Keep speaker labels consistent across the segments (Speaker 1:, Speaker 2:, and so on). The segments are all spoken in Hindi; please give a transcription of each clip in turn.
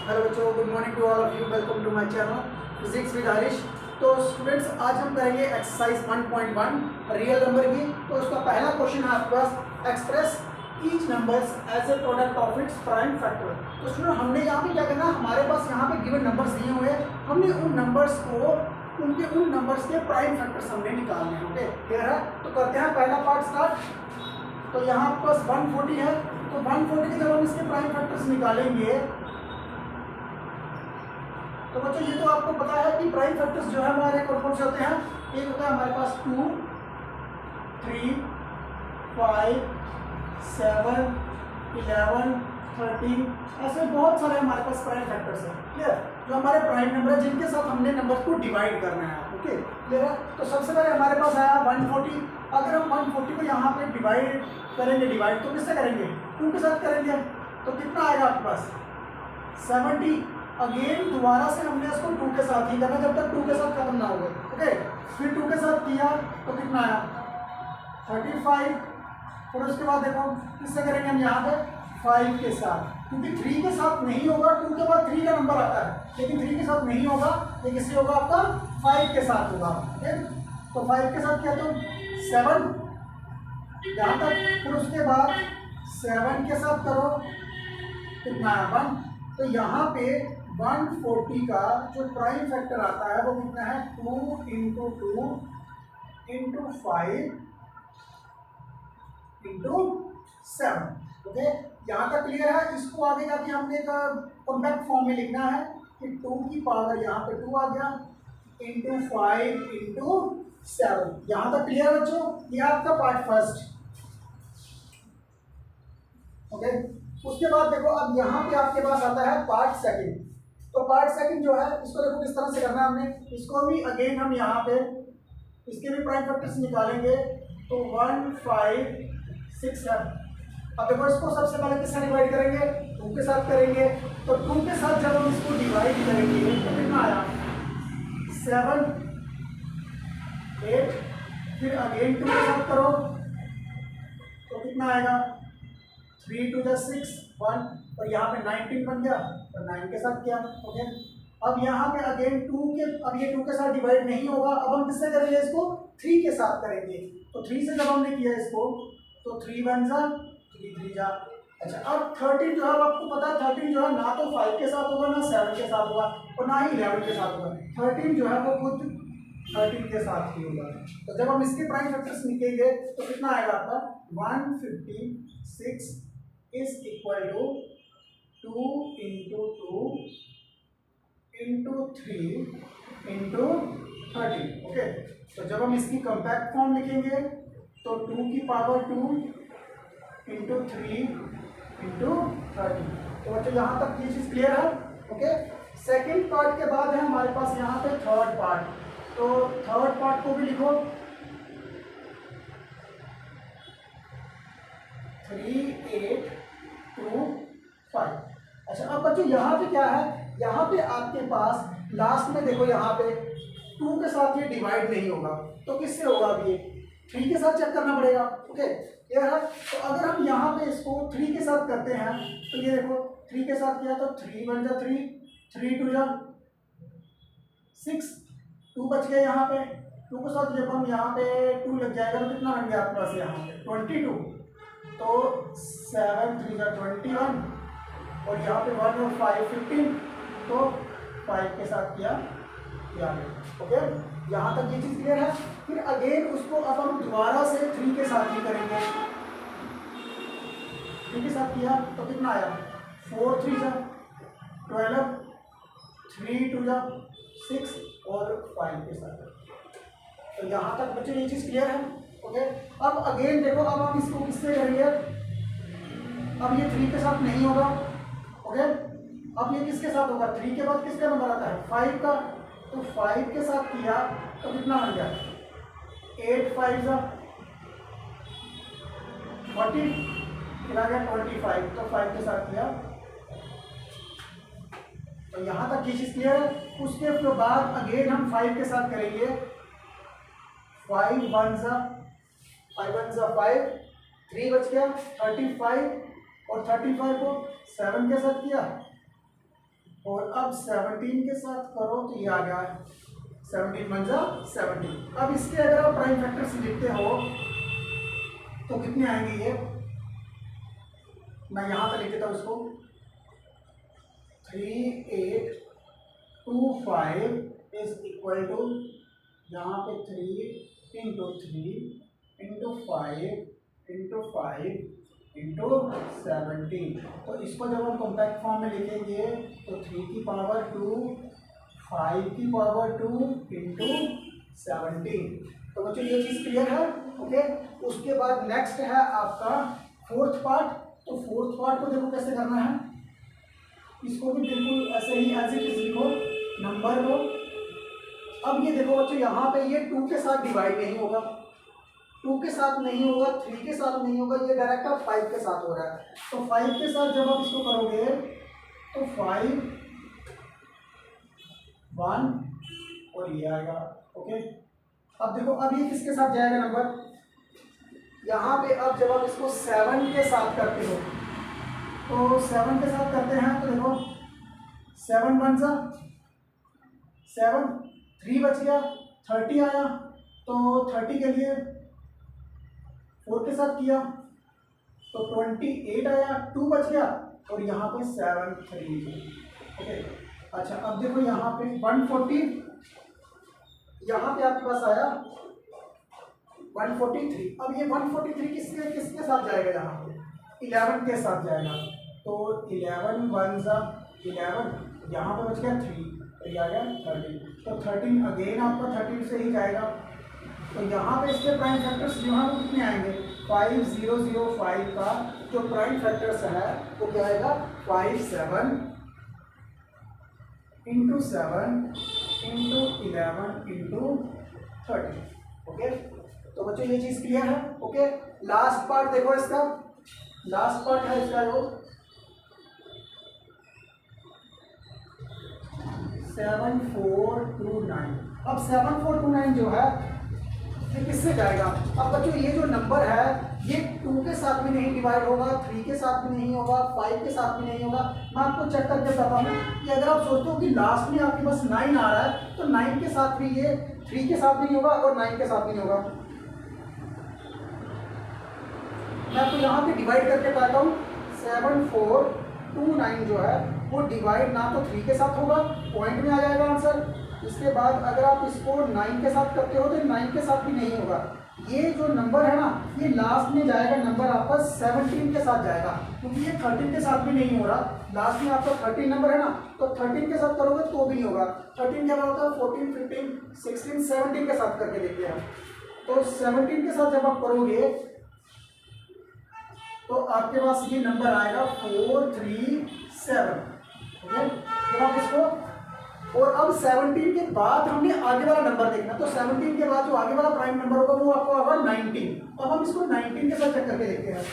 Speaker 1: हेलो बच्चों, good morning to all of you. Welcome to my channel physics with Harish. तो स्टूडेंट्स, आज हम करेंगे एक्सरसाइज 1.1 रियल नंबर की। तो उसका पहला क्वेश्चन है आपके पास, express each numbers as a product of its prime factor. तो स्टूडेंट, हमने यहाँ पे क्या करना है, हमारे पास यहाँ पे गिवन नंबर्स दिए हुए हैं, हमने उन नंबर्स को उन नंबर्स के प्राइम फैक्टर्स हमने निकालने हैं। ओके, क्लियर है? तो करते हैं पहला पार्ट स्टार्ट। तो यहाँ आपके पास 140 है, तो 140 के जब हम इसके प्राइम फैक्टर्स निकालेंगे तो बच्चों ये तो आपको पता है कि प्राइम फैक्टर्स जो है हमारे कौन से होते हैं। एक होता है हमारे पास 2, 3, 5, 7, 11, 13, ऐसे बहुत सारे हमारे पास प्राइम फैक्टर्स हैं। क्लियर? जो हमारे प्राइम नंबर है जिनके साथ हमने नंबर को डिवाइड करना है। ओके, क्लियर है? तो सबसे पहले हमारे पास आया 140। अगर हम 140 को यहाँ पे डिवाइड करेंगे, डिवाइड तो किससे करेंगे? 2 के साथ करेंगे। तो कितना आएगा आपके पास? 70। अगेन दोबारा से हमने इसको 2 के साथ ही करना जब तक 2 के साथ खत्म ना हो गए। ओके, फिर 2 के साथ किया तो कितना आया? 35। फिर उसके बाद देखो किससे करेंगे हम यहाँ पे? 5 के साथ, क्योंकि 3 के साथ नहीं होगा। 2 के बाद 3 का नंबर आता है, लेकिन 3 के साथ नहीं होगा। ये किससे होगा? आपका 5 के साथ होगा। ठीक, तो 5 के साथ किया तो 7 यहाँ तक। फिर उसके बाद 7 के साथ करो, कितना है? 1। तो यहाँ पे 140 का जो प्राइम फैक्टर आता है वो कितना है? 2 इंटू 2 इंटू 5 इंटू 7। ओके, यहाँ तक क्लियर है? इसको आगे जाके हमने एक कॉम्पैक्ट फॉर्म में लिखना है कि 2 की पावर यहाँ पे 2 आ गया इंटू 5 इंटू 7। यहाँ तक क्लियर है बच्चों? ये आपका पार्ट फर्स्ट। ओके, उसके बाद देखो अब यहाँ पे आपके पास आता है पार्ट सेकंड। तो पार्ट सेकंड जो है इसको देखो किस तरह से करना है हमने। इसको भी अगेन हम यहाँ पे इसके भी प्राइम फैक्टर्स निकालेंगे। तो 1, 5, 6 है। अब देखो इसको सबसे पहले किससे डिवाइड करेंगे? 2 के साथ करेंगे। तो 2 के साथ जब हम इसको डिवाइड करेंगे तो कितना आया? 7, 8। फिर अगेन 2 के साथ करो तो कितना आएगा? 3 2 6, 1। और यहाँ पे 19 बन गया तो 9 के साथ किया। ओके, अब यहाँ पे अगेन 2 के, अब ये 2 के साथ डिवाइड नहीं होगा। अब हम किससे करेंगे इसको? 3 के साथ करेंगे। तो 3 से जब हमने किया इसको तो 3 1 जा 3 3 जा। अच्छा, अब 13 जो है आपको पता है 13 जो है ना तो 5 के साथ होगा, ना 7 के साथ होगा, और ना ही 11 के साथ होगा। 13 जो है वो खुद 13 के साथ ही होगा। तो जब हम इसके प्राइम फैक्टर्स निकालेंगे तो कितना आएगा आपका? 156 is equal to 2 into 2 into 3 into 13। Okay, तो जब हम इसकी कॉम्पैक्ट फॉर्म लिखेंगे तो 2 की पावर 2 इंटू 3 इंटू 13। तो बच्चों यहाँ तक ये चीज़ क्लियर है? ओके, सेकेंड पार्ट के बाद है हमारे पास यहाँ पे थर्ड पार्ट। तो थर्ड पार्ट को भी लिखो 3 8 2 5। अच्छा, अब बच्चों यहाँ पे क्या है? यहाँ पे आपके पास लास्ट में देखो यहाँ पे 2 के साथ ये डिवाइड नहीं होगा, तो किससे होगा? अब ये 3 के साथ चेक करना पड़ेगा। ओके, क्लियर है? तो अगर हम यहाँ पे इसको 3 के साथ करते हैं तो ये देखो 3 के साथ किया तो 3 1 जा 3, 3 2 जा 6, 2 बच गए यहाँ पे। 2 के साथ जब हम यहाँ पे 2 लग जाएगा तो कितना बन गया आपके पास? यहाँ पे 22। तो 7 3 जा 21, और यहाँ पे 1 और 5 15। तो 5 के साथ किया यहाँ पे। ओके, यहाँ तक ये चीज़ क्लियर है? फिर अगेन उसको अब हम दोबारा से 3 के साथ ही करेंगे। 3 के साथ किया तो कितना आया? 4 3 जा 12, 3 2 जा 6, और 5 के साथ। तो यहाँ तक बच्चों ये चीज़ क्लियर है? ओके, अब अगेन देखो अब हम इसको किससे करेंगे? अब ये 3 के साथ नहीं होगा। ओके, अब ये किसके साथ होगा? 3 के बाद किसका नंबर आता है? 5 का। तो 5 के साथ किया तो कितना बन गया? 8 5 जा 40, फिर आ गया 25। तो 5 के साथ किया। तो यहाँ तक ये चीज़ क्लियर है? उसके बाद अगेन हम 5 के साथ करेंगे। 5 1 जा 5, 3 बच गया 35, और 35 को 7 के साथ किया और अब 17 के साथ करो तो ये आ गया 17 बन जा 17। अब इसके अगर आप प्राइम फैक्टर्स लिखते हो तो कितने आएंगे ये, मैं यहाँ पे लिख देता हूँ इसको 3825 इज इक्वल टू यहाँ पे 3 इंटू 3 इंटू 5 इंटू 5 इंटू 17। तो इसको जब हम कॉम्पैक्ट फॉर्म में लिखेंगे तो 3 की पावर 2 5 की पावर 2 इंटू 17। तो बच्चों ये चीज़ क्लियर है। ओके, उसके बाद नेक्स्ट है आपका फोर्थ पार्ट। तो फोर्थ पार्ट को देखो कैसे करना है, इसको भी बिल्कुल ऐसे ही एज इट इज लिखो नंबर को। अब ये देखो बच्चों यहाँ पे ये 2 के साथ डिवाइड नहीं होगा, 2 के साथ नहीं होगा, 3 के साथ नहीं होगा, ये डायरेक्ट अब 5 के साथ हो रहा है। तो 5 के साथ जब आप इसको करोगे तो 5 1 और ये आएगा। ओके, अब देखो अब ये किसके साथ जाएगा नंबर, यहाँ पे अब जब आप इसको 7 के साथ करते हो तो 7 के साथ करते हैं तो देखो 7 1 सा 7, 3 बच गया, 30 आया। तो 30 के लिए 4 के साथ किया तो 28 आया, 2 बच गया और यहाँ पे 7 3। ओके, अच्छा अब देखो यहाँ पे 140, यहाँ पे आपके पास आया 143। अब ये 143 किसके साथ जाएगा, यहाँ पे 11 के साथ जाएगा। तो 11 1 सा 11, यहाँ पे बच गया 3 तो ये आ गया 13। तो 13 अगेन आपका 13 से ही जाएगा। तो यहाँ पे इसके प्राइम फैक्टर्स जो हैं वो कितने आएंगे, 5005 का जो प्राइम फैक्टर्स है वो क्या आएगा 5 7 इंटू 7 इंटू 11 इंटू 30। ओके, तो बच्चों ये चीज़ क्लियर है। ओके, लास्ट पार्ट देखो इसका, लास्ट पार्ट है इसका जो 7429। अब 7429 जो है ये किससे जाएगा, अब बच्चों ये जो नंबर है ये 2 के साथ भी नहीं डिवाइड होगा, 3 के साथ भी नहीं होगा, 5 के साथ भी नहीं होगा। मैं आपको चेक करके बताता हूँ कि अगर आप सोचते हो कि लास्ट में आपके पास 9 आ रहा है तो 9 के साथ भी ये 3 के साथ भी नहीं होगा और 9 के साथ भी नहीं होगा। मैं आपको यहाँ पे डिवाइड करके बताता हूँ। 7429 जो है वो डिवाइड ना तो 3 के साथ होगा, पॉइंट में आ जाएगा आंसर। इसके बाद अगर आप इसको 9 के साथ करते हो तो 9 के साथ भी नहीं होगा। ये जो नंबर है ना ये लास्ट में जाएगा, नंबर आपका 17 के साथ जाएगा, क्योंकि ये 13 के साथ भी नहीं हो रहा। लास्ट में आपका 13 नंबर है ना, तो 13 के साथ करोगे तो भी नहीं होगा। 13 क्या होता है 14 15 16 17 के साथ करके देखते हैं। तो 17 के साथ जब आप करोगे तो आपके पास ये नंबर आएगा 437। ओके, जब आप इसको, और अब 17 के बाद हमने आगे वाला नंबर देखना, तो 17 के बाद जो आगे वाला प्राइम नंबर होगा वो आपको होगा 19। अब हम इसको 19 के साथ चेक करके देखते हैं।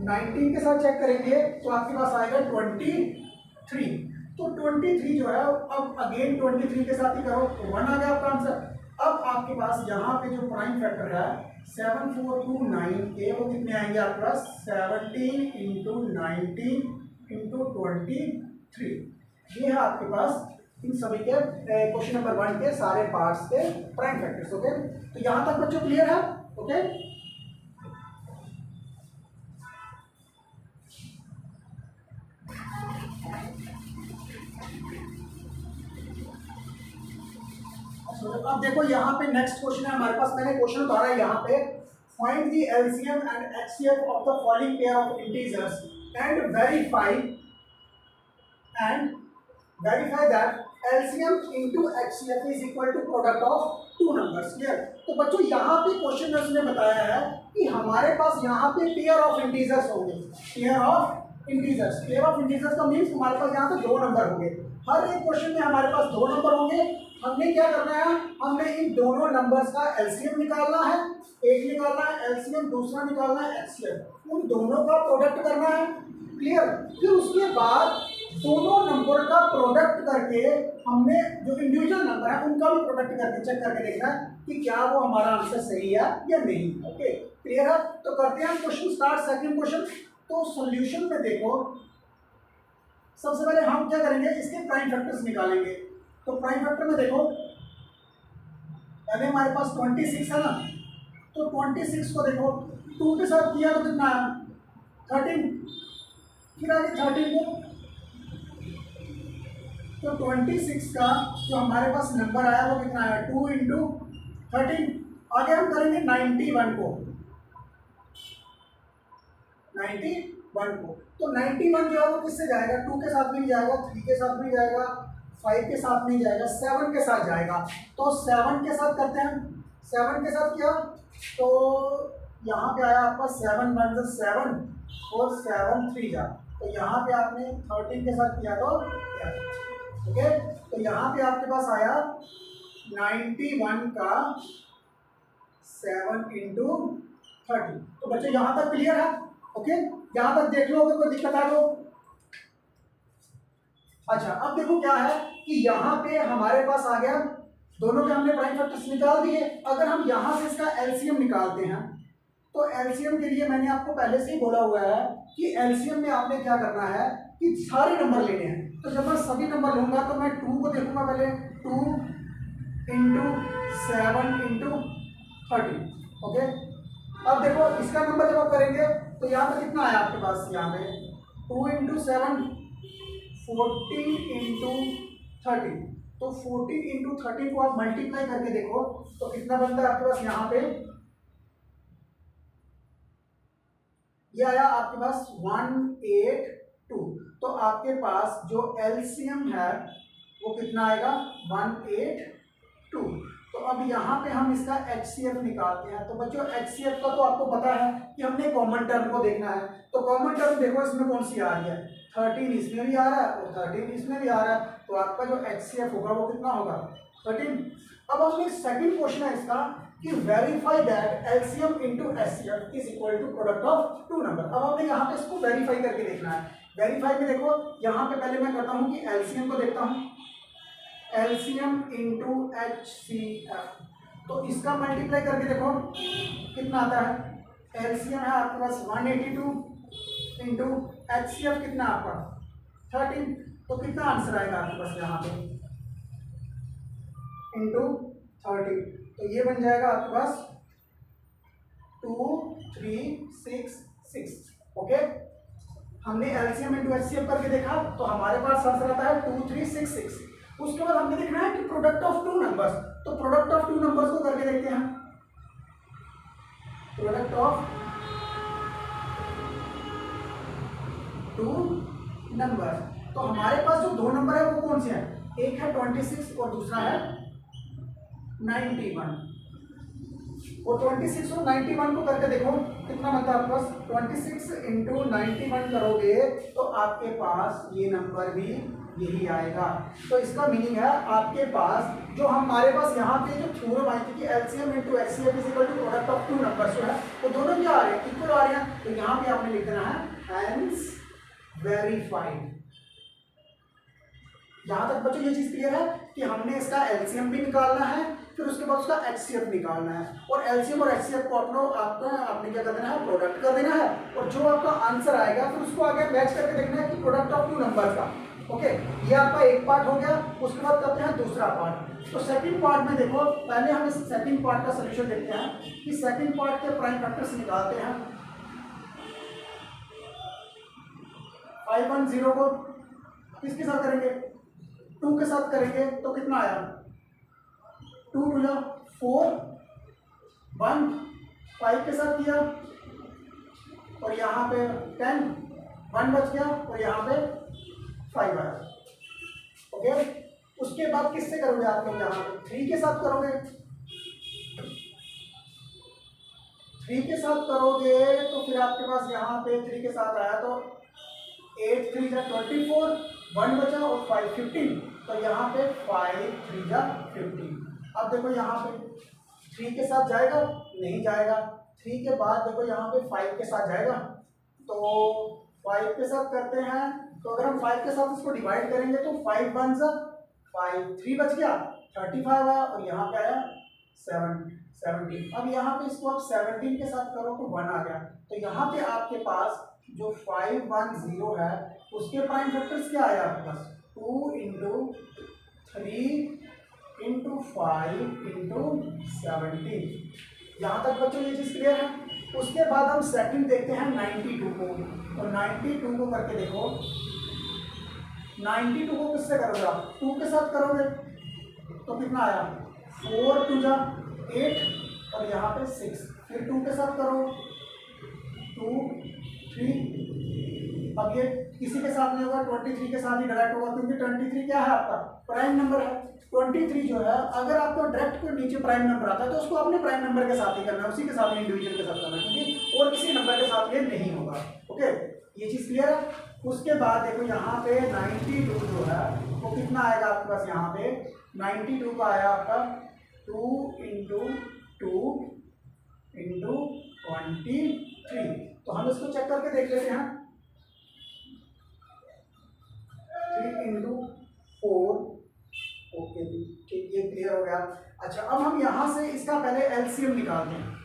Speaker 1: 19 के साथ चेक करेंगे तो आपके पास आएगा 23। तो 23 जो है अब अगेन 23 के साथ ही करो तो 1 आ गया आपका आंसर। अब आपके पास यहाँ पे जो प्राइम फैक्टर है 7429 के वो कितने आएंगे आपके पास 17 इंटू 19 इंटू 23। ये है आपके पास इन सभी के क्वेश्चन नंबर 1 के सारे पार्ट्स के प्राइम फैक्टर्स। ओके, तो यहाँ तक बच्चों क्लियर है। ओके, अब देखो यहाँ पे नेक्स्ट क्वेश्चन है हमारे पास। मैंने क्वेश्चन उतारा है यहाँ पे, find the LCM and HCF of the following pair of integers and verify that LCM into HCF is equal to product of 2 numbers. Clear. तो बच्चों यहाँ पे क्वेश्चन में उसने बताया है कि हमारे पास यहाँ पे पेयर ऑफ इंटीजर्स होंगे। पेयर ऑफ इंटीजर्स का मीन्स हमारे पास यहाँ पे 2 नंबर होंगे। हर एक क्वेश्चन में हमारे पास 2 नंबर होंगे। हमने क्या करना है, हमने इन दोनों नंबर्स का एलसीएम निकालना है, एक निकालना है एलसीएम, दूसरा निकालना है एचसीएफ, उन दोनों का प्रोडक्ट करना है। क्लियर। फिर उसके बाद दोनों नंबर का प्रोडक्ट करके हमने जो इंडिविजुअल नंबर है उनका भी प्रोडक्ट करके चेक करके देखना है कि क्या वो हमारा आंसर सही है या नहीं। ओके, क्लियर है। तो करते हैं क्वेश्चन स्टार्ट। सेकंड क्वेश्चन, तो सॉल्यूशन में देखो सबसे पहले हम क्या करेंगे, इसके प्राइम फैक्टर्स निकालेंगे। तो प्राइम फैक्टर में देखो, पहले हमारे पास 26 है ना, तो 26 को देखो 2 के साथ किया तो कितना आया 13, फिर आगे 13 को, तो 26 का जो हमारे पास नंबर आया वो कितना आया 2 इंटू 13। आगे हम करेंगे 91 को, 91 को, तो 91 जो है वो किससे जाएगा, 2 के साथ भी नहीं जाएगा, 3 के साथ भी जाएगा, 5 के साथ नहीं जाएगा, 7 के साथ जाएगा। तो 7 के साथ करते हैं, 7 के साथ किया तो यहाँ पे आया आपका 7 1 7 और 7 3 जा, तो यहाँ पे आपने 13 के साथ किया तो ओके, तो यहाँ पे आपके पास आया 91 का 7 इंटू 30। तो बच्चे यहाँ तक क्लियर है? ओके, यहाँ तक देख लो, अगर कोई दिक्कत है तो। अच्छा, अब देखो क्या है कि यहाँ पे हमारे पास आ गया, दोनों के हमने प्राइम फैक्टर्स निकाल दिए। अगर हम यहाँ से इसका एलसीएम निकालते हैं, तो एलसीएम के लिए मैंने आपको पहले से ही बोला हुआ है कि एलसीएम में आपने क्या करना है कि सारे नंबर लेने हैं। तो जब मैं सभी नंबर लूंगा तो मैं 2 को देखूंगा पहले, 2 इंटू 7 इंटू 30। ओके, अब देखो इसका नंबर जब आप करेंगे तो यहाँ पे कितना आया आपके पास, यहाँ पे 2 इंटू 7 14 इंटू 30। तो 14 इंटू 30 को आप मल्टीप्लाई करके देखो तो कितना बनता है आपके पास, यहाँ पे ये आया आपके पास 182। तो आपके पास जो एलसीएम है वो कितना आएगा 182। तो अब यहाँ पे हम इसका एचसीएफ निकालते हैं। तो बच्चों एचसीएफ का तो आपको पता है कि हमने कॉमन टर्म को देखना है। तो कॉमन टर्म देखो इसमें कौन सी आ रही है, 13 इसमें भी आ रहा है और 13 इसमें भी आ रहा है, तो आपका जो एचसीएफ होगा वो कितना होगा 13। अब हमने सेकंड क्वेश्चन है इसका कि verify that LCM into HCF is equal to product of two number. अब हमने यहाँ पे इसको वेरीफाई करके देखना है। वेरीफाई में देखो यहाँ पे पहले मैं करता हूँ कि एलसीएम को देखता हूँ, एलसीएम इंटू एचसीएफ, तो इसका मल्टीप्लाई करके देखो कितना आता है। एलसीएम है आपके पास 182 इंटू एचसीएफ कितना आपका 13, तो कितना आंसर आएगा आपके पास यहाँ पे इंटू 30, तो ये बन जाएगा आपके पास 2366। ओके, हमने एलसीएम इंटू एचसीएफ करके देखा तो हमारे पास आंसर आता है 2366। उसके बाद हमने देखना है कि प्रोडक्ट ऑफ टू नंबर्स, तो प्रोडक्ट ऑफ टू नंबर्स को करके देखते हैं। प्रोडक्ट ऑफ टू नंबर, तो हमारे पास जो दो नंबर है वो कौन से हैं, एक है 26 और दूसरा है 91। और 26 और 91 को करके देखो कितना बनता है आपके पास, 26 इंटू 91 करोगे तो आपके पास ये नंबर भी यही आएगा। तो इसका मीनिंग है आपके पास जो हमारे पास यहाँ पे जो थ्योरम आई थी कि LCM into HCF is equal to product of two numbers जो है वो दोनों क्या आ रहे हैं, इक्वल आ रहे हैं। तो यहाँ पे आपने लिख देना है हेंस वेरीफाइड। यहाँ तक बच्चों ये चीज क्लियर है कि हमने इसका एलसीएम भी निकालना है, फिर उसके बाद उसका एचसीएफ निकालना है, और एलसीएम और एचसीएफ को आपने क्या कर देना है, प्रोडक्ट कर देना है, और जो आपका आंसर आएगा फिर उसको आगे मैच करके देखना है कि प्रोडक्ट ऑफ टू नंबर्स का। ओके, ये आपका एक पार्ट हो गया। उसके बाद करते हैं दूसरा पार्ट। तो सेकंड पार्ट में देखो, पहले हम इस सेकंड पार्ट का सोल्यूशन देखते हैं कि सेकंड पार्ट के प्राइम फैक्टर्स निकालते हैं। 510 को किसके साथ करेंगे, 2 के साथ करेंगे तो कितना आया, 2 2 4 1, 5 के साथ किया और यहाँ पे 10, 1 बच गया और यहाँ पे 5 आया। ओके, उसके बाद किससे करोगे आप लोग, यहाँ पे 3 के साथ करोगे। 3 के साथ करोगे तो फिर आपके पास यहाँ पे 3 के साथ आया तो 8 3 जा 24, 1 बचा और 5 15, तो यहाँ पे 5 3 जा 15। अब देखो यहाँ पे 3 के साथ जाएगा, नहीं जाएगा। 3 के बाद देखो यहाँ पे 5 के साथ जाएगा, तो 5 के साथ करते हैं। तो अगर हम 5 के साथ इसको डिवाइड करेंगे तो 5 1 जा 5, 3 बच गया, 35 आया और यहाँ पे आया 17। अब यहाँ पे इसको आप 17 के साथ करो तो 1 आ गया। तो यहाँ पे आपके पास जो 510 है उसके प्राइम फैक्टर्स क्या आया आपके पास, 2 इंटू 3 इंटू 5 इंटू 17। यहाँ तक बच्चों ये चीज़ क्लियर है। उसके बाद हम सेकंड देखते हैं 92 को। तो 92 को करके देखो, 92 को किससे करोगे आप, 2 के साथ करोगे तो कितना आया, 4 2 जा 8 और यहाँ पे 6, फिर 2 के साथ करो 2 3, अब ये किसी के साथ नहीं होगा, 23 के साथ ही डायरेक्ट होगा क्योंकि 23 क्या है आपका प्राइम नंबर है। 23 जो है अगर आपको डायरेक्ट को नीचे प्राइम नंबर आता है तो उसको अपने प्राइम नंबर के साथ ही करना है, उसी के साथ इंडिविजुअल के साथ करना है, क्योंकि और किसी नंबर के साथ ये नहीं होगा। ओके, ये चीज़ क्लियर है। उसके बाद देखो यहाँ पे 92 जो है वो कितना आएगा आपके पास, यहाँ पे 92 का आया आपका 2 इंटू 2 इंटू 23। तो हम इसको चेक करके देख लेते हैं, 3 इंटू 4। ओके जी, ठीक, ये क्लियर हो गया। अच्छा, अब हम यहाँ से इसका पहले एलसीएम निकालते हैं।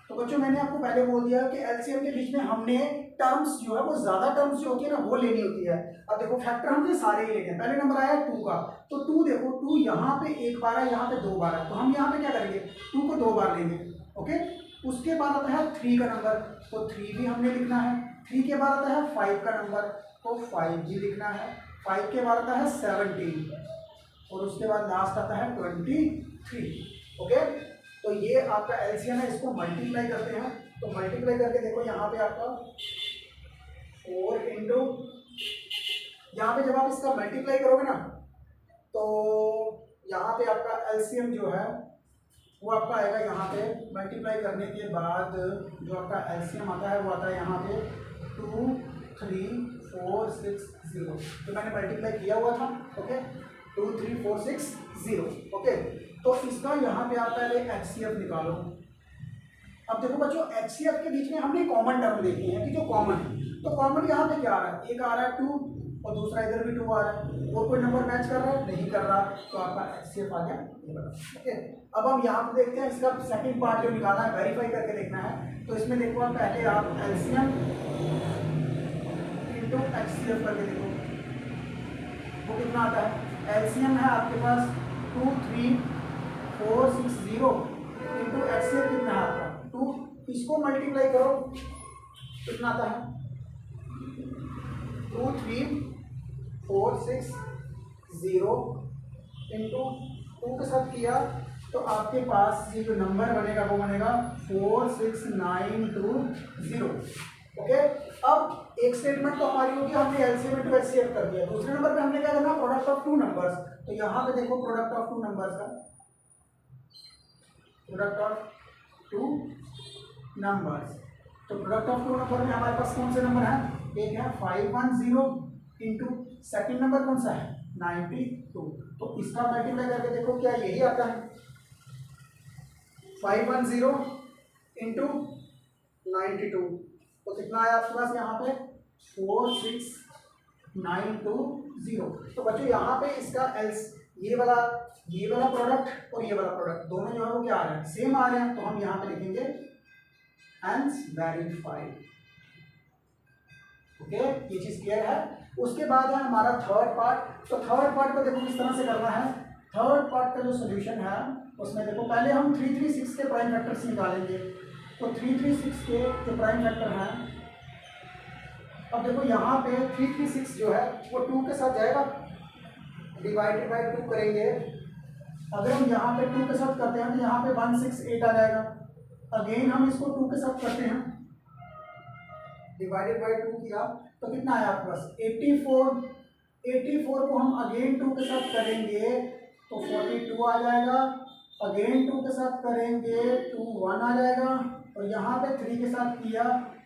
Speaker 1: तो बच्चों मैंने आपको पहले बोल दिया कि एलसीएम के बीच में हमने टर्म्स जो है वो ज़्यादा टर्म्स जो होती है ना वो लेनी होती है। अब देखो फैक्टर हमने सारे ही लेने हैं। पहले नंबर आया 2 का, तो 2 देखो 2 यहाँ पे एक बार है, यहाँ पे 2 बार है, तो हम यहाँ पे क्या करेंगे, 2 को 2 बार लेंगे। ओके, उसके बाद आता है 3 का नंबर, तो 3 भी हमने लिखना है। 3 के बाद आता है 5 का नंबर, तो 5 भी लिखना है। 5 के बाद आता है 17 और उसके बाद लास्ट आता है 23। ओके, तो ये आपका एलसीएम है, इसको मल्टीप्लाई करते हैं। तो मल्टीप्लाई करके देखो यहाँ पे आपका 4 इंटू, यहाँ पे जब आप इसका मल्टीप्लाई करोगे ना तो यहाँ पे आपका एलसीएम जो है वो आपका आएगा, यहाँ पे मल्टीप्लाई करने के बाद जो आपका एलसीएम आता है वो आता है यहाँ पे 2 3 4 6 0, तो मैंने मल्टीप्लाई किया हुआ था। ओके, 2 3 4 6 0। ओके, तो इसका यहाँ पे आप पहले एचसीएफ निकालो। अब देखो बच्चों, एचसीएफ के बीच में हमने कॉमन टर्म देखी है कि जो कॉमन है, तो कॉमन यहाँ पे क्या आ रहा है, एक आ रहा है 2 और दूसरा इधर भी 2 आ रहा है, और कोई नंबर मैच कर रहा है, नहीं कर रहा, तो आपका एचसीएफ आ गया। ओके, अब हम यहाँ पे देखते हैं इसका सेकंड पार्ट जो निकालना है, वेरीफाई करके देखना है। तो इसमें देखो आप पहले आप एलसीएम इंटू एचसीएफ करके देखो वो कितना आता है। एलसीएम है आपके पास 2 3 4 6 0 इंटू एचसीएफ कितना है आपका 2, इसको मल्टीप्लाई करो कितना आता है 2 3 4 6 0 इंटू 2 के साथ किया तो आपके पास ये जो नंबर बनेगा वो बनेगा 46920। ओके, अब एक स्टेटमेंट तो हमारी होगी, हमने एलसीएम इंटू एचसीएफ कर दिया। दूसरे नंबर पे हमने क्या करना, प्रोडक्ट ऑफ 2 नंबर्स। तो यहाँ पे देखो प्रोडक्ट ऑफ 2 नंबर्स का, प्रोडक्ट ऑफ 2 नंबर्स। तो प्रोडक्ट ऑफ 2 नंबर में हमारे पास कौन से नंबर है, एक है 510 इंटू सेकेंड नंबर कौन सा है 92। तो इसका मल्टीप्लाई करके देखो क्या यही आता है, 510 इंटू 92, तो कितना आया आपके पास यहाँ पे 46920। तो बच्चों यहाँ पे इसका एल्स ये वाला प्रोडक्ट और ये वाला प्रोडक्ट दोनों जो है वो क्या आ रहे हैं, सेम आ रहे हैं। तो हम यहाँ पे लिखेंगे हेंस वेरीफाइड। ओके, ये चीज क्लियर है। उसके बाद है हमारा थर्ड पार्ट। तो थर्ड पार्ट को देखो किस तरह से करना है। थर्ड पार्ट का जो सोल्यूशन है उसमें देखो पहले हम 336 के प्राइम फैक्टर्स निकालेंगे। तो 336 के जो प्राइम फैक्टर हैं, अब देखो यहाँ पे 336 जो है वो 2 के साथ जाएगा, डिवाइडेड बाय 2 करेंगे। अगर हम यहाँ पे 2 के साथ करते हैं तो यहाँ पे 168 आ जाएगा। अगेन हम इसको 2 के साथ करते हैं, डिवाइडेड बाय 2 किया तो कितना आया आपके पास 84 को हम अगेन 2 के साथ करेंगे तो 42 आ जाएगा। अगेन 2 के साथ करेंगे 21 आ जाएगा, और यहाँ पे 3 के साथ किया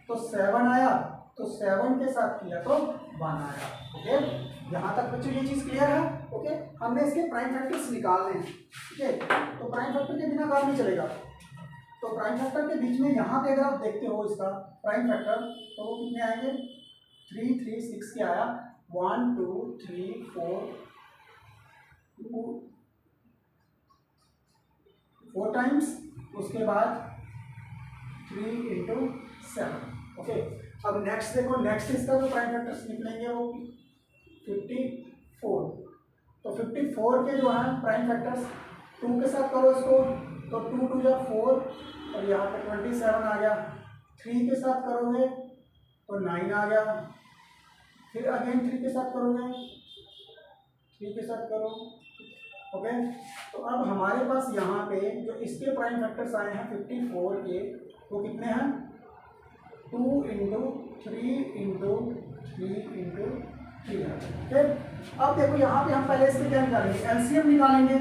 Speaker 1: तो 7 आया, तो 7 के साथ किया तो 1 आया। ओके, यहाँ तक बच्चों ये चीज़ क्लियर है। ओके, हमने इसके प्राइम फैक्टर्स निकालने हैं। ठीक है, तो प्राइम फैक्टर के बिना काम नहीं चलेगा। तो प्राइम फैक्टर के बीच में यहाँ पे अगर आप देखते हो इसका प्राइम फैक्टर तो वो कितने आएंगे 336 के आया 1 2 3 4 टाइम्स, उसके बाद 3 इंटू 7। ओके, अब नेक्स्ट देखो, नेक्स्ट इसका जो प्राइम फैक्टर्स निकलेंगे वो 54। तो 54 के जो है प्राइम फैक्टर्स 2 के साथ करो इसको, तो 2 2 जा 4 और यहाँ पे 27 आ गया। 3 के साथ करोगे तो 9 आ गया। फिर अगेन 3 के साथ करोगे, 3 के साथ करो, ओके। तो अब हमारे पास यहाँ पे जो इसके प्राइम फैक्टर्स आए हैं 54 के, वो कितने हैं? 2 × 3 × 3 × 3 है। फिर अब देखो यहाँ पे हम पहले इससे क्या निकालेंगे? एलसीएम निकालेंगे।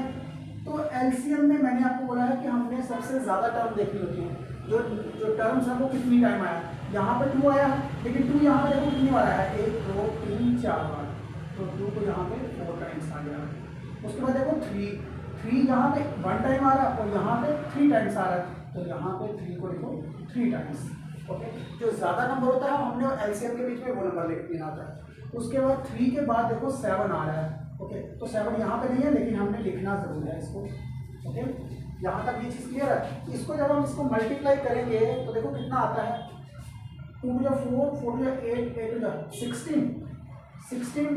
Speaker 1: तो एलसीएम में मैंने आपको बोला है कि हमने सबसे ज़्यादा टर्म देखनी होती है। जो टर्म्स है वो कितनी टाइम आया? यहाँ पे 2 आया है, लेकिन 2 यहाँ पे देखो कितनी बार आया है? 1 2 3 4 बार। तो 2 को यहाँ पे 4 टाइम्स आ गया। उसके बाद देखो 3 यहाँ पे 1 टाइम आ रहा है और यहाँ पे 3 टाइम्स आ रहा है। तो यहाँ पे 3 को देखो 3 टाइम्स, ओके। जो ज़्यादा नंबर होता है हमने एलसीएम के बीच में वो नंबर लेना होता है। उसके बाद 3 के बाद देखो 7 आ रहा है, ओके। तो 7 यहाँ पे नहीं है, लेकिन हमने लिखना ज़रूर है इसको, ओके। यहाँ तक ये चीज़ क्लियर है। इसको जब हम इसको मल्टीप्लाई करेंगे तो देखो कितना आता है? 2 × 4 4 × 8 8 × 16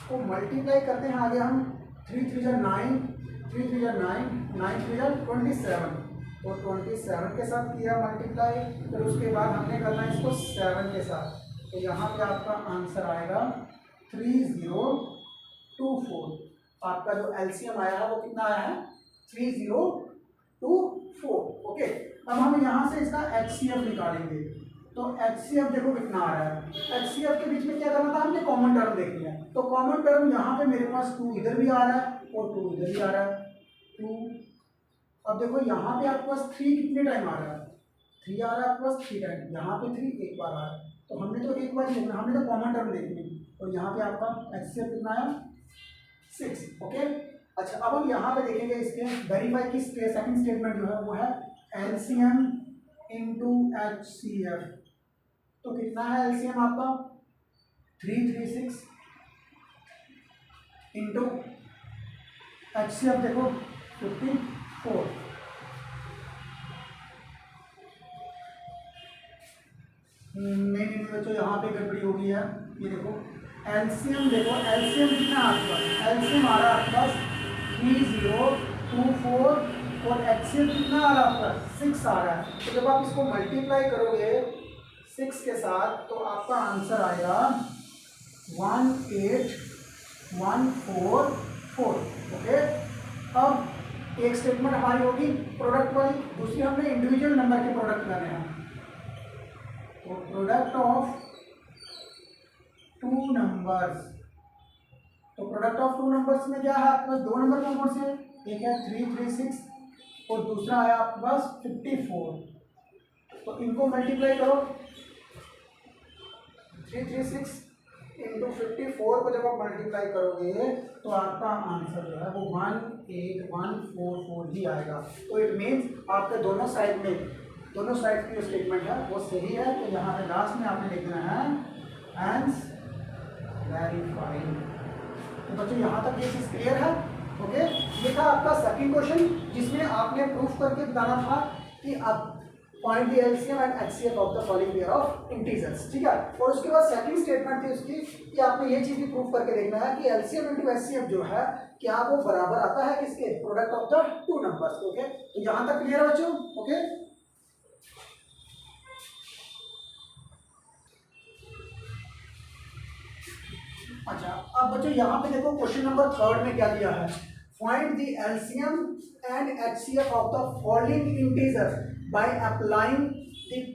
Speaker 1: को मल्टीप्लाई करते हैं आगे हम। 3 3 × 9 3 3 × 9 9 3 × 27। तो 27 के साथ किया मल्टीप्लाई, फिर उसके बाद हमने करना है इसको 7 के साथ। तो यहाँ पे आपका आंसर आएगा 3024। आपका जो एलसीएम आया है वो कितना आया है? 3024, ओके। अब हम यहाँ से इसका एचसीएफ निकालेंगे। तो एचसीएफ देखो कितना आ रहा है? एचसीएफ के बीच में क्या करना था? हमने कॉमन टर्म देखनी है। तो कॉमन टर्म यहाँ पे मेरे पास 2 इधर भी आ रहा है और 2 इधर भी आ रहा है, 2। अब देखो यहाँ पे आपके पास 3 कितने टाइम आ रहा है? 3 आ रहा है आपके पास 3 टाइम। यहाँ पे 3 एक बार आ रहा है। तो हमने तो एक बार देखना, हमने तो कॉमन टर्म देखनी है। और यहाँ पे आपका एचसीएफ कितना आया? 6, ओके। अच्छा, अब हम यहाँ पे देखेंगे इसके वेरीफाई की सेकंड स्टेटमेंट जो है वो है एलसीएम × एचसीएफ। तो कितना है एलसीएम आपका? 336 इंटू एचसीएफ देखो 54। नहीं बच्चों, यहाँ पे गड़बड़ी हो गई है। ये देखो एलसीएम, देखो एलसीएम कितना आपके पास? एलसीएम आ रहा है आपके पास 3024 और एचसीएफ कितना आ रहा है आपका? 6 आ रहा है। तो जब आप इसको मल्टीप्लाई करोगे 6 के साथ तो आपका आंसर आएगा 18144, ओके। अब एक स्टेटमेंट हमारी होगी प्रोडक्ट वाली, दूसरी हमने इंडिविजुअल नंबर के प्रोडक्ट करने हैं। तो प्रोडक्ट ऑफ 2 नंबर्स, तो प्रोडक्ट ऑफ 2 नंबर्स में क्या है आपके पास? 2 नंबर कौन कौन से? एक है 336 और दूसरा है आपके पास 54। तो इनको मल्टीप्लाई करो। 336 × 54 को जब आप मल्टीप्लाई करोगे तो आपका आंसर जो है वो 18144 ही आएगा। तो इट मीन्स आपके दोनों साइड की जो स्टेटमेंट है वो सही है। तो यहाँ पे लास्ट में आपने लिख देना है एंस वेरीफाइड। तो बच्चों यहाँ तक ये चीज़ क्लियर है, ओके। ये था आपका सेकंड क्वेश्चन जिसमें आपने प्रूफ करके बताना था कि आप find the LCM and HCF of the following pair of integers, ठीक है। और उसके बाद सेकंड स्टेटमेंट थी उसकी कि आपने ये चीज़ भी प्रूफ करके देखना है कि एलसीएम इंटू एचसीएफ जो है क्या वो बराबर आता है किसके? Product of the 2 numbers, okay. तो यहाँ तक क्लियर है बच्चों, ओके। अच्छा, अब बच्चों यहाँ पे देखो क्वेश्चन नंबर 3 में क्या दिया है? Find the LCM and HCF of the following integers by applying the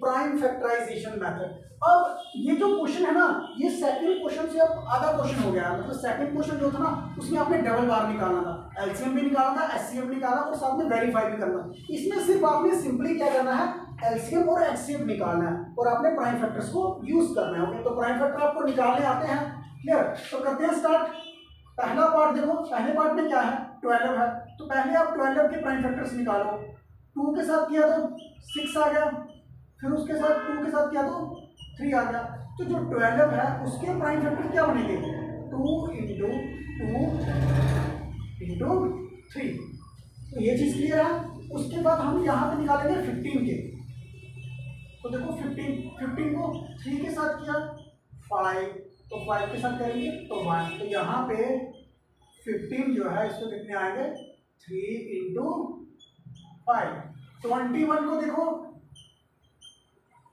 Speaker 1: prime factorisation method. अब ये जो क्वेश्चन है ना, ये सेकंड क्वेश्चन से अब आधा क्वेश्चन हो गया। मतलब सेकंड क्वेश्चन जो था ना उसमें आपने डबल बार निकालना था, एलसीएम भी निकालना था, एचसीएफ निकालना और साथ में वेरीफाई भी करना। इसमें सिर्फ आपने सिंपली क्या करना है? एलसीएम और एचसीएफ निकालना है और आपने प्राइम फैक्टर्स को यूज करना है, ओके। तो प्राइम फैक्टर आपको निकालने आते हैं, क्लियर। तो करते हैं स्टार्ट। पहला पार्ट देखो, पहले पार्ट में क्या है? 12 है। तो पहले आप 12 के प्राइम फैक्टर्स निकालो। 2 के साथ किया तो 6 आ गया, फिर उसके साथ 2 के साथ किया तो 3 आ गया। तो जो 12 है उसके प्राइम फैक्टर क्या बनेंगे? 2 × 2 × 3। तो ये चीज़ क्लियर है। उसके बाद हम यहाँ पे निकालेंगे 15 के। तो देखो 15 को 3 के साथ किया 5, तो 5 के साथ करेंगे तो 1, तो यहाँ पे 15 जो है इसको कितने आएंगे 3 इंटू 5। 21 को देखो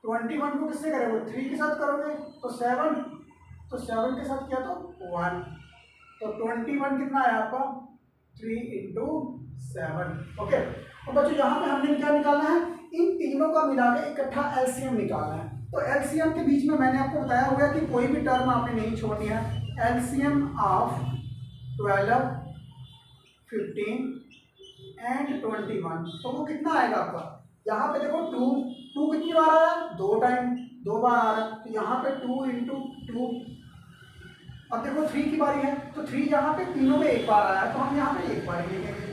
Speaker 1: 21 को किससे करोगे 3 के साथ करोगे तो 7, तो 7 के साथ किया तो 1, तो 21 कितना है आपका 3 इंटू 7। ओके, तो बच्चों यहाँ पे हमने क्या निकालना है, इन तीनों का मिला के इकट्ठा एलसीएम निकालना है। तो एलसीएम के बीच में मैंने आपको बताया होगा कि कोई भी टर्म आपने नहीं छोड़नी है। एलसीएम ऑफ 12, 15 एंड 21, तो वो कितना आएगा आपका, यहाँ पे देखो 2 कितनी बार आ रहा है 2 बार आ रहा है, तो यहाँ पे 2 इंटू 2। अब देखो 3 की बारी है, तो 3 यहाँ पे तीनों में एक बार आया है, तो हम यहाँ पे एक बार ही लिखेंगे।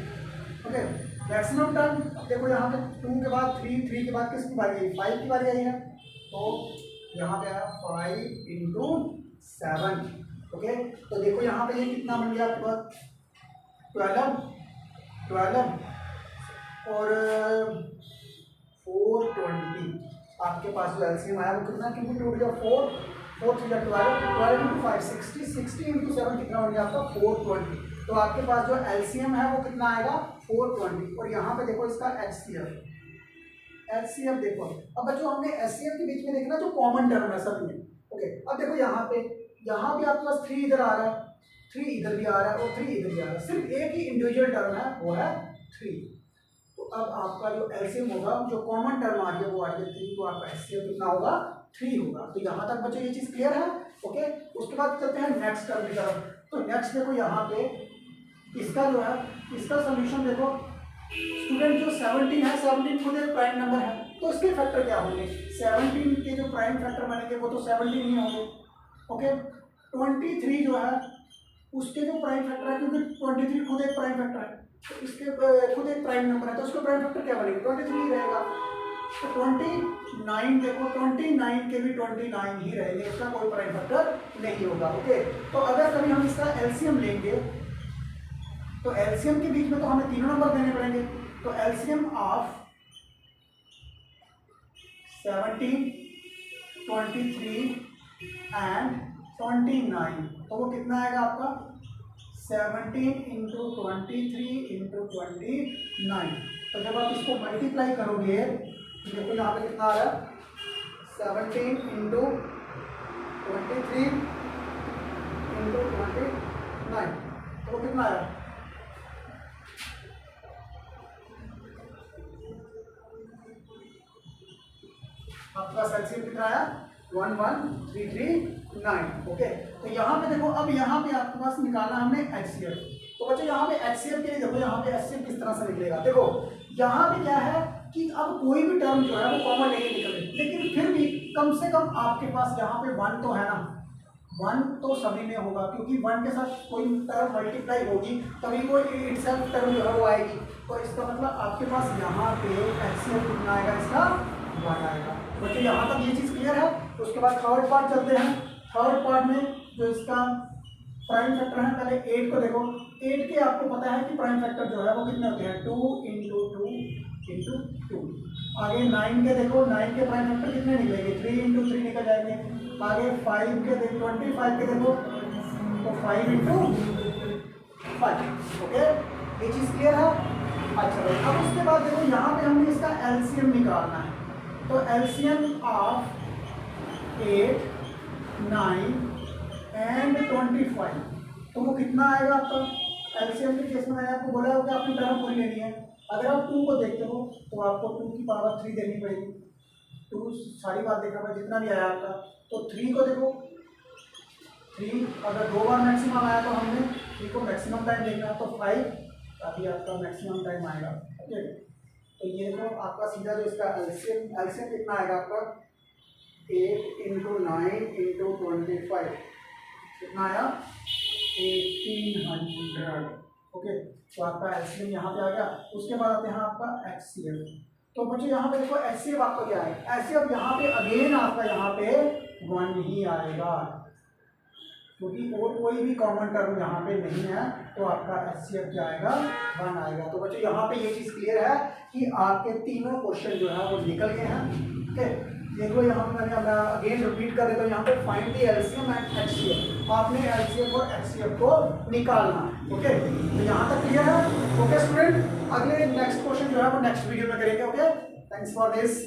Speaker 1: ओके, मैक्सिमम टर्म, अब देखो यहाँ पे 2 के बाद 3 के बाद किसकी बारी आई 5 की बारी आई है, तो यहाँ पे आया 5 इंटू 7। ओके, तो देखो यहाँ पे ये कितना बन गया आपके पास 12 और 420। आपके पास जो एलसीएम आया वो कितना क्योंकि टूट गया 4 3 12 इंटू 5 60 इंटू 7 कितना हो गया आपका 420। तो आपके पास जो एलसीएम है वो कितना आएगा 420। और यहाँ पे देखो इसका एचसीएफ देखो। अब बच्चों हमने एचसीएफ के बीच में देखना जो कॉमन टर्म है सब में। ओके, अब देखो यहाँ पे आपके पास 3 इधर आ रहा है, 3 इधर भी आ रहा है और 3 इधर भी आ रहा है, सिर्फ एक ही इंडिविजुअल टर्म है वो है 3। तो अब आपका जो एलसीएम होगा जो कॉमन टर्म आ रही है वो आ रही है 3, तो आपका एचसीएफ कितना होगा 3 होगा। तो यहाँ तक बच्चों ये चीज़ क्लियर है। ओके, उसके बाद चलते हैं नेक्स्ट टर्म की तरफ। तो नेक्स्ट देखो यहाँ पे इसका जो है इसका सोल्यूशन देखो स्टूडेंट जो 17 है 17 खुद एक प्राइम नंबर है, तो इसके फैक्टर क्या होंगे 17 के जो प्राइम फैक्टर बनेंगे वो तो 17 ही होंगे। ओके, 23 जो है उसके जो प्राइम फैक्टर है क्योंकि 23 खुद एक प्राइम फैक्टर है, तो इसके खुद एक प्राइम नंबर है तो उसका प्राइम फैक्टर क्या बनेगा 23 ही रहेगा। तो 29 देखो 29 के भी 29 ही रहेंगे, इसका कोई प्राइम फैक्टर नहीं होगा। ओके, तो अगर कभी हम इसका एलसीएम लेंगे तो एलसीएम के बीच में तो हमें तीनों नंबर देने पड़ेंगे। तो एलसीएम ऑफ 17, 23 एंड 29, तो वो कितना आएगा आपका 17 इंटू 23 इंटू 29। तो जब आप इसको मल्टीप्लाई करोगे तो देखो यहाँ पे कितना आ रहा है 17 इंटू 23 इंटू 29, तो वो कितना आया आपके पास एलसीएम कितना आया 11339। ओके, तो यहाँ पे देखो अब यहाँ पे आपके पास निकालना हमने एचसीएफ। तो बच्चों यहाँ पे एचसीएफ के लिए देखो यहाँ पे एचसीएफ किस तरह से निकलेगा। देखो यहाँ पे क्या है कि अब कोई भी टर्म जो है वो कॉमन नहीं निकल रही, लेकिन फिर भी कम से कम आपके पास यहाँ पे 1 तो है ना, 1 तो सभी में होगा क्योंकि 1 के साथ कोई टर्म मल्टीप्लाई होगी तभी कोई इटसेल्फ टर्म जो है वो आएगी। तो इसका मतलब आपके पास यहाँ पे एचसीएफ कितना आएगा इसका 1 आएगा। बच्चों यहाँ तक ये चीज़ क्लियर है। तो उसके बाद थर्ड पार्ट चलते हैं। थर्ड पार्ट में जो इसका प्राइम फैक्टर है पहले 8 को देखो। 8 के आपको पता है कि प्राइम फैक्टर जो है वो कितने होते हैं 2 इंटू 2 इंटू 2। आगे 9 के देखो, 9 के प्राइम फैक्टर कितने निकलेंगे 3 इंटू 3 निकल जाएंगे। आगे 5 के देखो 25 के देखो तो 5 इंटू 5। ओके, ये चीज़ क्लियर है। अच्छा भाई, अब उसके बाद देखो यहाँ पे हमने इसका एलसीएम निकालना है। तो एलसीएम ऑफ 8, 9 एंड 25, तो वो कितना आएगा आपका एलसीएम के केस में मैंने आपको बोला होगा अपनी टर्म पूरी लेनी है। अगर आप 2 को देखते हो तो आपको 2 की पावर 3 देनी पड़ेगी। 2 सारी बात देखना पड़ेगा जितना भी आया आपका। तो 3 को देखो, 3 अगर 2 बार मैक्सिमम आया तो हमने 3 को मैक्सिमम टाइम देखना, तो 5 अभी आपका मैक्सिमम टाइम आएगा। ओके, तो ये देखो आपका सीधा जो इसका एलसीएम कितना आएगा आपका 8 इंटू 9 इंटू 25 कितना आया 1800। ओके, तो आपका एलसीएम यहाँ पे आ गया। उसके बाद आते हैं आपका एचसीएफ। तो बच्चों यहाँ पे देखो एचसीएफ आपका क्या है, एचसीएफ यहाँ पे अगेन आपका यहाँ पे 1 ही आएगा क्योंकि और कोई भी कॉमन टर्म यहाँ पे नहीं है, तो आपका एचसीएफ क्या आएगा 1 आएगा। तो बच्चों यहाँ पे ये चीज़ क्लियर है कि आपके तीनों क्वेश्चन जो है वो निकल गए हैं। ओके, देख लो यहाँ पे मैंने अगेन रिपीट कर देता हूँ, यहाँ पे find the LCM and HCF, आपने एलसीएम और एचसीएफ को निकालना है। ओके, तो यहाँ तक क्लियर है। ओके स्टूडेंट, अगले नेक्स्ट क्वेश्चन जो है वो नेक्स्ट वीडियो में करेंगे। Okay, thanks for this.